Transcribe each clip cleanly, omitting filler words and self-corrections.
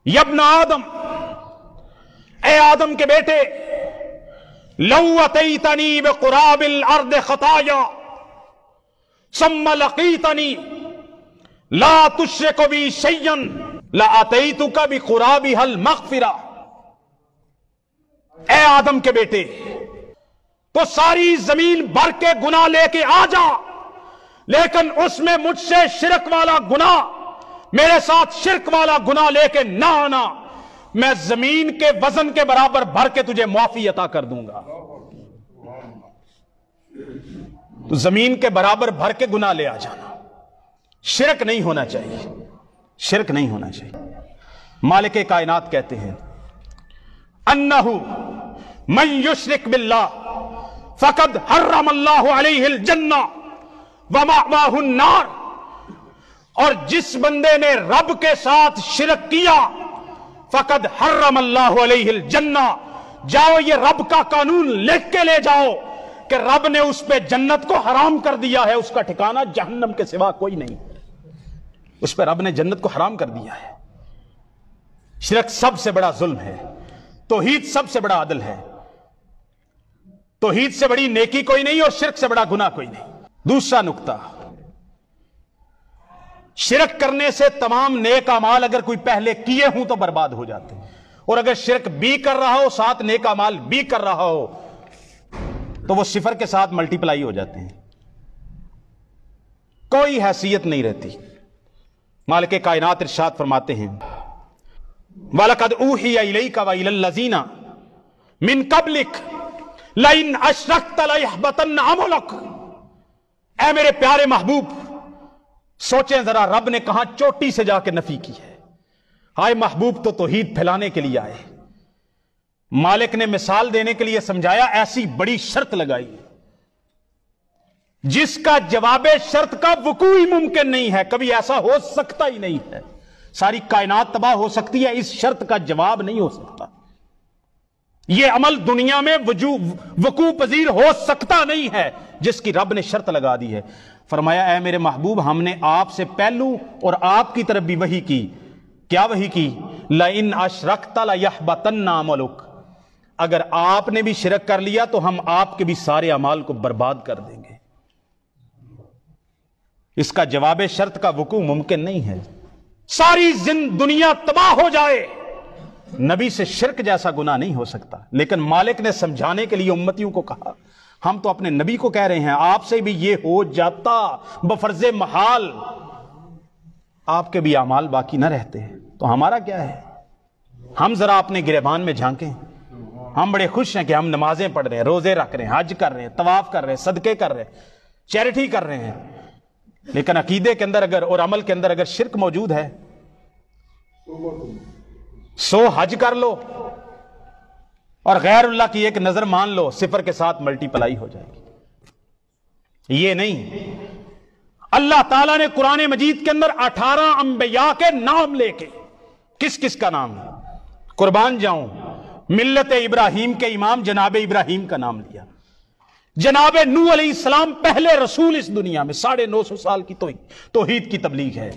यब्न आदम, ए आदम के बेटे, लौ अतैतनी बिक़ुराबिल अर्द खताया सम्मा लक़ीतनी ला तुश्रिकु बी शय्यन ला अतैतुका बिक़ुराबिहल मग़फ़िरा। ए आदम के बेटे, तो सारी जमीन भर के गुनाह लेके आ जा, लेकिन उसमें मुझसे शिरक वाला गुनाह, मेरे साथ शिरक वाला गुनाह लेके ना आना, मैं जमीन के वजन के बराबर भर के तुझे मुआफी अता कर दूंगा। तो जमीन के बराबर भर के गुनाह ले आ जाना, शिरक नहीं होना चाहिए, शिरक नहीं होना चाहिए। मालिक कायनात कहते हैं अन्नहु मन युश्रिक बिल्लाह फकद हर्रम अल्लाहु अलैहिल जन्ना व मअवाहुन नार। और जिस बंदे ने रब के साथ शिरक किया, फकद हर्रम अल्लाहु अलैहिल जन्ना, जाओ ये रब का कानून लिख के ले जाओ कि रब ने उस पे जन्नत को हराम कर दिया है, उसका ठिकाना जहन्नम के सिवा कोई नहीं, उस पर रब ने जन्नत को हराम कर दिया है। शिरक सबसे बड़ा जुल्म है, तौहीद सबसे बड़ा अदल है। तौहीद से बड़ी नेकी कोई नहीं और शिरक से बड़ा गुनाह कोई नहीं। दूसरा नुक्ता, शिरक करने से तमाम नेक अमाल अगर कोई पहले किए हों तो बर्बाद हो जाते हैं, और अगर शिरक भी कर रहा हो साथ नेक अमाल भी कर रहा हो तो वो सिफर के साथ मल्टीप्लाई हो जाते हैं, कोई हैसियत नहीं रहती। मालिक कायनात इरशाद फरमाते हैं वलकद ऊहिया इलैका व इलल लज़ीना मिन क़ब्लिक लइन अशरकत लयहबतन्न अमलक। ऐ मेरे प्यारे महबूब, सोचें जरा, रब ने कहां चोटी से जाके नफी की है। हाय महबूब तो तौहीद फैलाने के लिए आए, मालिक ने मिसाल देने के लिए समझाया, ऐसी बड़ी शर्त लगाई जिसका जवाबे शर्त का वकूअ ही मुमकिन नहीं है, कभी ऐसा हो सकता ही नहीं है। सारी कायनात तबाह हो सकती है, इस शर्त का जवाब नहीं हो सकता। यह अमल दुनिया में वकूअ पजीर हो सकता नहीं है जिसकी रब ने शर्त लगा दी है। फरमाया ऐ मेरे महबूब, हमने आपसे पहलू और आपकी तरफ भी वही की। क्या वही की? लइन अशरकत लयहबतन्ना अमलुक, अगर आपने भी शिरक कर लिया तो हम आपके भी सारे अमाल को बर्बाद कर देंगे। इसका जवाब शर्त का वकूअ मुमकिन नहीं है। सारी दुनिया तबाह हो जाए, नबी से शिरक जैसा गुनाह नहीं हो सकता। लेकिन मालिक ने समझाने के लिए उम्मतियों को कहा, हम तो अपने नबी को कह रहे हैं आपसे भी ये हो जाता बफर्जे महाल, आपके भी अमाल बाकी ना रहते, तो हमारा क्या है? हम जरा अपने गिरेबान में झांकें। हम बड़े खुश हैं कि हम नमाजें पढ़ रहे हैं, रोजे रख रहे हैं, हज कर रहे हैं, तवाफ कर रहे हैं, सदके कर रहे हैं, चैरिटी कर रहे हैं, लेकिन अकीदे के अंदर अगर और अमल के अंदर अगर शिरक मौजूद है, सो हज कर लो और गैरुल्लाह की एक नजर मान लो, सिफर के साथ मल्टीप्लाई हो जाएगी। ये नहीं, अल्लाह ताला ने कुरान मजीद के अंदर 18 अंबिया के नाम लेके, किस किस का नाम है? कुर्बान जाऊं, मिल्लत इब्राहिम के इमाम जनाब इब्राहिम का नाम लिया। जनाब नूह अलैहिस्सलाम पहले रसूल इस दुनिया में, 950 साल की तौहीद की तबलीग है।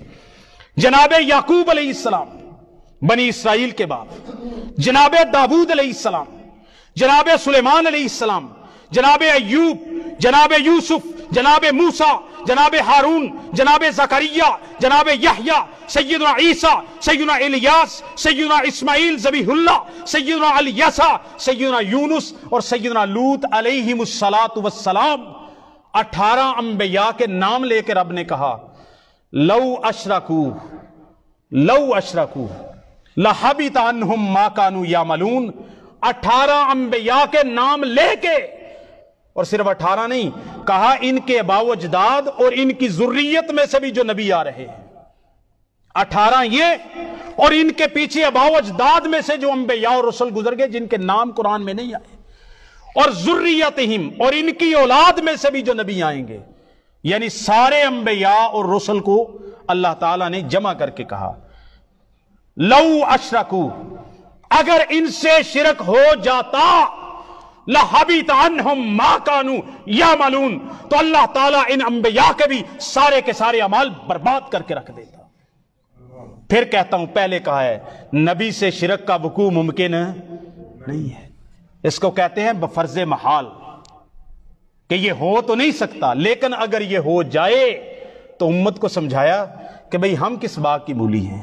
जनाब याकूब अलैहिस्सलाम बनी इसराइल के बाप, जनाब दाऊद अलैहिस्सलाम, जनाब सुलेमान अलैहिस्सलाम, जनाब अय्यूब, जनाब यूसुफ, जनाब मूसा, जनाब हारून, जनाब ज़करिया, जनाब यहया, सैयदना ईसा, सैयदना इलियास, सैयदना इस्माइल ज़बीहुल्लाह, सैयदना अलियसा, सैयदना यूनुस और सैयदना लूत अलैहिमुस्सलातु वस्सलाम। 18 अंबिया के नाम लेकर रब ने कहा लौ अशरकू लहबित अन्हुम मा कानू यामलून। 18 अंबिया के नाम लेके, और सिर्फ 18 नहीं कहा, इनके बावजदाद और इनकी जुर्रियत में से भी जो नबी आ रहे हैं, 18 ये और इनके पीछे अबावजदाद में से जो अंबिया और रसूल गुजर गए जिनके नाम कुरान में नहीं आए, और जुर्रियतहिम और इनकी औलाद में से भी जो नबी आएंगे, यानी सारे अंबिया और रसूल को अल्लाह ताला ने जमा करके कहा लौ अशरकू, अगर इनसे शिरक हो जाता लहबित अन्हुम मा कानू यामलून, तो अल्लाह ताला इन अंबिया के भी सारे के सारे अमाल बर्बाद करके रख देता। پھر کہتا ہوں، پہلے کہا ہے نبی سے شرک کا وقوع ممکن نہیں ہے، اس کو کہتے ہیں بفرض محال کہ یہ ہو تو نہیں سکتا، لیکن اگر یہ ہو جائے تو امت کو سمجھایا کہ بھئی ہم کس بات کی مولی ہیں۔